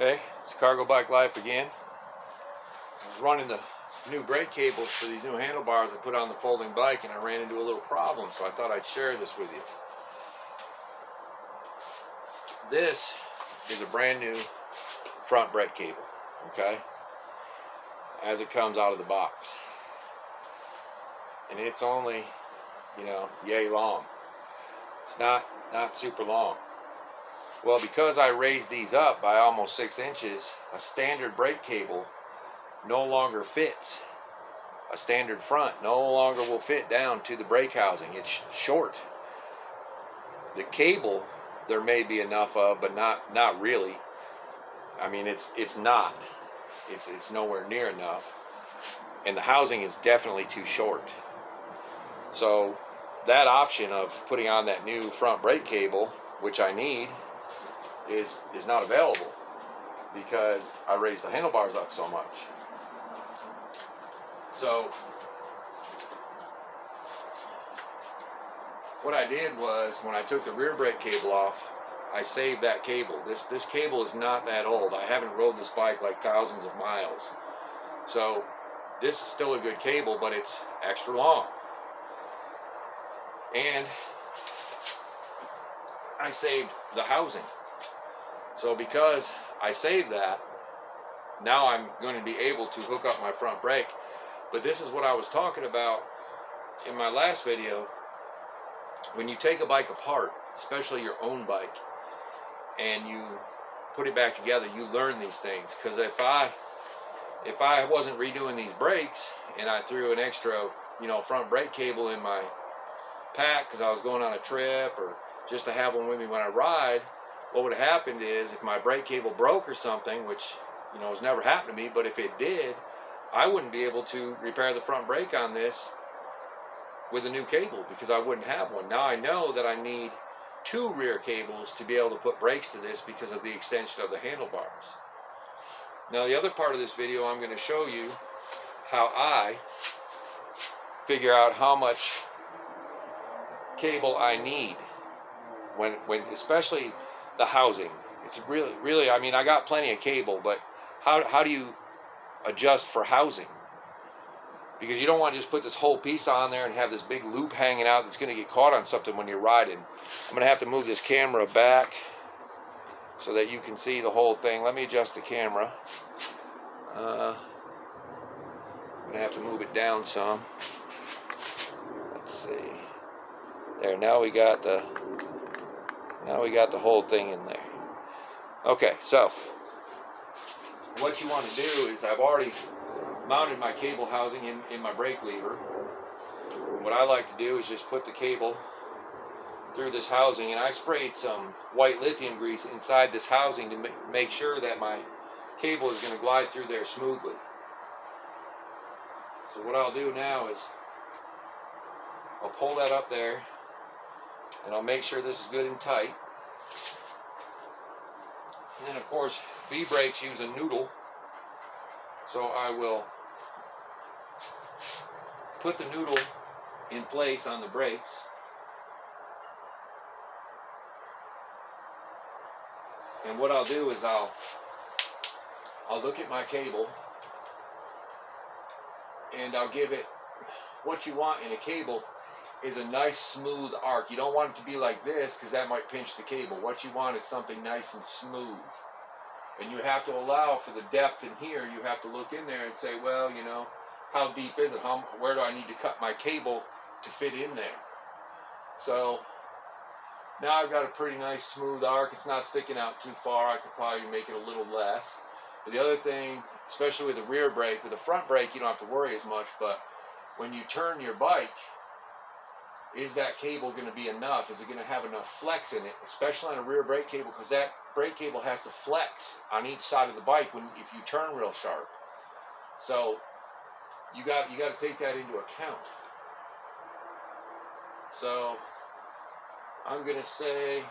Hey, it's Cargo Bike Life again. I was running the new brake cables for these new handlebars I put on the folding bike, and I ran into a little problem, so I thought I'd share this with you. This is a brand new front brake cable, okay, as it comes out of the box. And it's only, yay long. It's not super long. Well, because I raised these up by almost 6 inches, a standard brake cable no longer fits. A standard front no longer will fit down to the brake housing. It's short. The cable there may be enough of, but not really. I mean, it's not. It's nowhere near enough. And the housing is definitely too short. So that option of putting on that new front brake cable, which I need, is not available because I raised the handlebars up so much. So what I did was, when I took the rear brake cable off, I saved that cable. This cable is not that old. I haven't rode this bike like thousands of miles. So this is still a good cable, but it's extra long. And I saved the housing. So because I saved that, now I'm going to be able to hook up my front brake. But this is what I was talking about in my last video. When you take a bike apart, especially your own bike, and you put it back together, you learn these things. Because if I wasn't redoing these brakes and I threw an extra, front brake cable in my pack because I was going on a trip or just to have one with me when I ride, what would have happened is, if my brake cable broke or something, which has never happened to me, but if it did, I wouldn't be able to repair the front brake on this with a new cable because I wouldn't have one. Now I know that I need 2 rear cables to be able to put brakes to this because of the extension of the handlebars. Now the other part of this video, I'm going to show you how I figure out how much cable I need when especially the housing. It's really, I mean, I got plenty of cable, but how do you adjust for housing? Because you don't want to just put this whole piece on there and have this big loop hanging out that's going to get caught on something when you're riding. I'm going to have to move this camera back so that you can see the whole thing. Let me adjust the camera. I'm going to have to move it down some. Let's see. There, now we got the whole thing in there. Okay, so what you want to do is, I've already mounted my cable housing in my brake lever. What I like to do is just put the cable through this housing, and I sprayed some white lithium grease inside this housing to make sure that my cable is going to glide through there smoothly. So what I'll do now is I'll pull that up there, and I'll make sure this is good and tight. And then, of course, V-brakes use a noodle, so I will put the noodle in place on the brakes. And what I'll do is I'll look at my cable, and I'll give it, what you want in a cable is a nice smooth arc. You don't want it to be like this because that might pinch the cable. What you want is something nice and smooth. And you have to allow for the depth in here. You have to look in there and say, well, how deep is it? Where do I need to cut my cable to fit in there? So now I've got a pretty nice smooth arc. It's not sticking out too far. I could probably make it a little less. But the other thing, especially with the rear brake, with the front brake you don't have to worry as much, but when you turn your bike, is that cable going to be enough? Is it going to have enough flex in it, especially on a rear brake cable, because that brake cable has to flex on each side of the bike if you turn real sharp. So you got to take that into account. So I'm going to say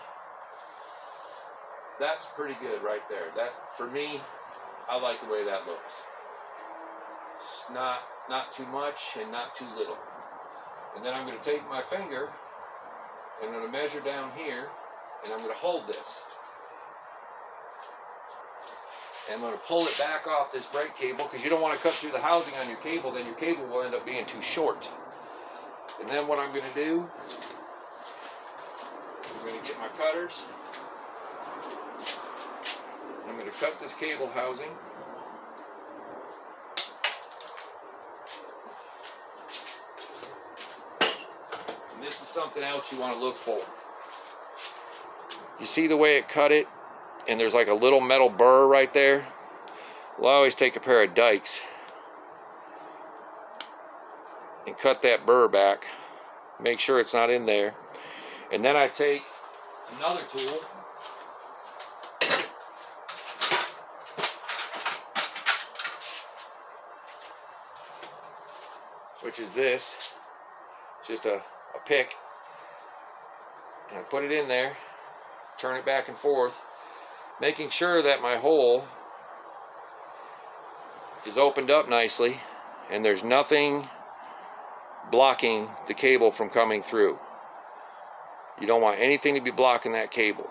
that's pretty good right there. That, for me, I like the way that looks. It's not too much and not too little. And then I'm going to take my finger, and I'm going to measure down here, and I'm going to hold this. And I'm going to pull it back off this brake cable because you don't want to cut through the housing on your cable, then your cable will end up being too short. And then what I'm going to do, I'm going to get my cutters. I'm going to cut this cable housing. And this is something else you want to look for. You see the way it cut it? And there's like a little metal burr right there. Well, I always take a pair of dikes and cut that burr back. Make sure it's not in there. And then I take another tool. Which is this. It's just a pick. And I put it in there. Turn it back and forth. Making sure that my hole is opened up nicely and there's nothing blocking the cable from coming through. You don't want anything to be blocking that cable.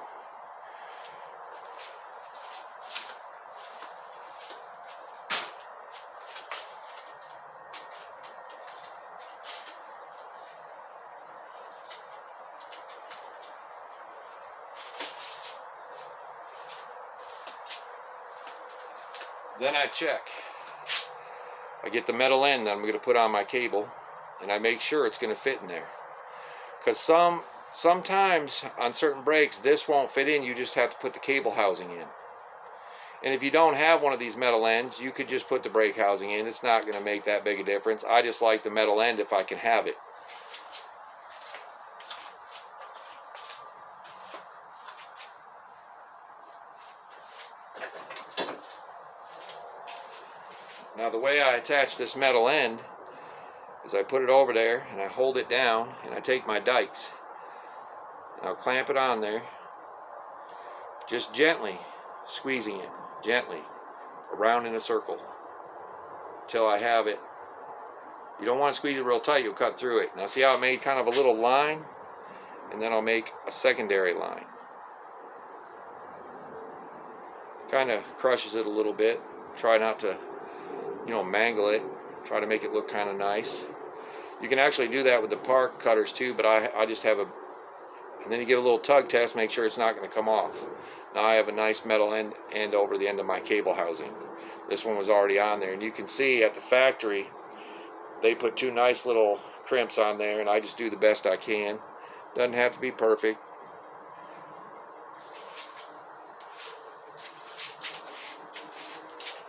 Then I check. I get the metal end that I'm going to put on my cable, and I make sure it's going to fit in there. Because sometimes on certain brakes this won't fit in. You just have to put the cable housing in. And if you don't have one of these metal ends, you could just put the brake housing in. It's not going to make that big a difference. I just like the metal end if I can have it. Now the way I attach this metal end is I put it over there and I hold it down and I take my dikes and I'll clamp it on there, just gently squeezing it, gently around in a circle until I have it. You don't want to squeeze it real tight, you'll cut through it. Now see how I made kind of a little line, and then I'll make a secondary line. Kind of crushes it a little bit. Try not to, mangle it. Try to make it look kind of nice. You can actually do that with the park cutters too, but I just have and then you give a little tug test, make sure it's not going to come off. Now I have a nice metal end over the end of my cable housing. This one was already on there, and you can see at the factory they put two nice little crimps on there, and I just do the best I can. Doesn't have to be perfect.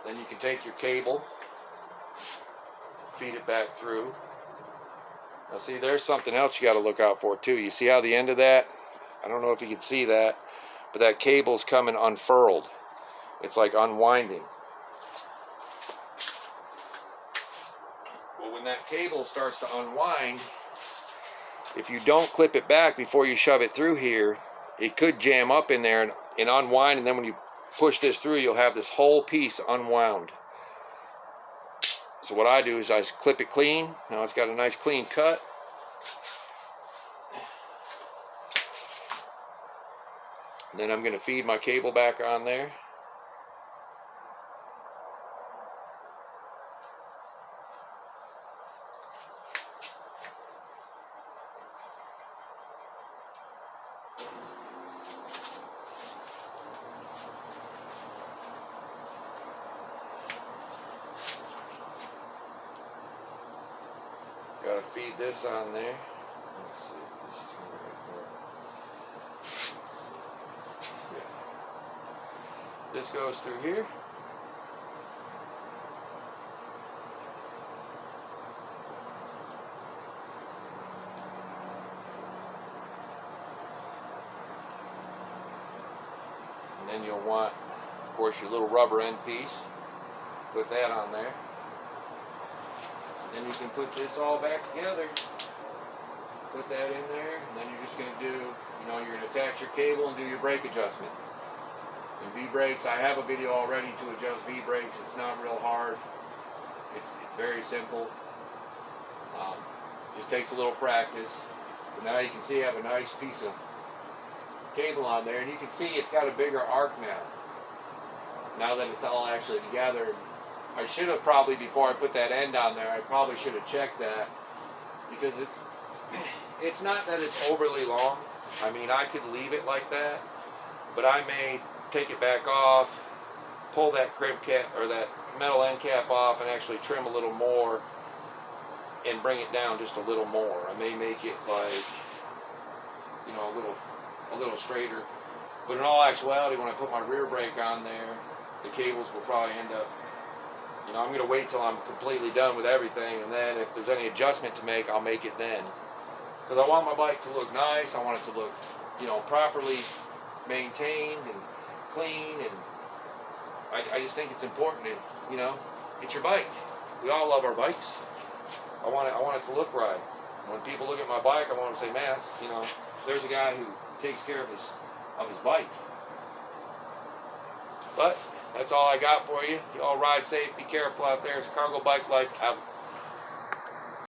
Then you can take your cable, feed it back through. Now see, there's something else you got to look out for too. You see how the end of that, I don't know if you can see that, but that cable's coming unfurled. It's like unwinding. Well, when that cable starts to unwind, if you don't clip it back before you shove it through here, it could jam up in there and unwind, and then when you push this through, you'll have this whole piece unwound. So what I do is I clip it clean. Now it's got a nice clean cut. And then I'm going to feed my cable back on there. Got to feed this on there. Let's see. This is right there. Let's see. Yeah. This goes through here. And then you'll want, of course, your little rubber end piece. Put that on there. Then you can put this all back together. Put that in there, and then you're just going to do, you're going to attach your cable and do your brake adjustment. And V-brakes, I have a video already to adjust V-brakes. It's not real hard. It's very simple. Just takes a little practice. But now you can see I have a nice piece of cable on there, and you can see it's got a bigger arc now. now that it's all actually together. I should have probably, before I put that end on there, I probably should have checked that, because it's not that it's overly long. I mean, I could leave it like that, but I may take it back off, pull that crib cap or that metal end cap off, and actually trim a little more and bring it down just a little more. I may make it like, you know, a little straighter. But in all actuality, when I put my rear brake on there, the cables will probably end up, you know, I'm going to wait till I'm completely done with everything, and then if there's any adjustment to make, I'll make it then. Because I want my bike to look nice. I want it to look, you know, properly maintained and clean, and I just think it's important. And, you know, it's your bike. We all love our bikes. I want it to look right. When people look at my bike, I want them to say, man, that's, you know, there's a guy who takes care of his bike. But that's all I got for you. You all ride safe, be careful out there. It's Cargo Bike Life out.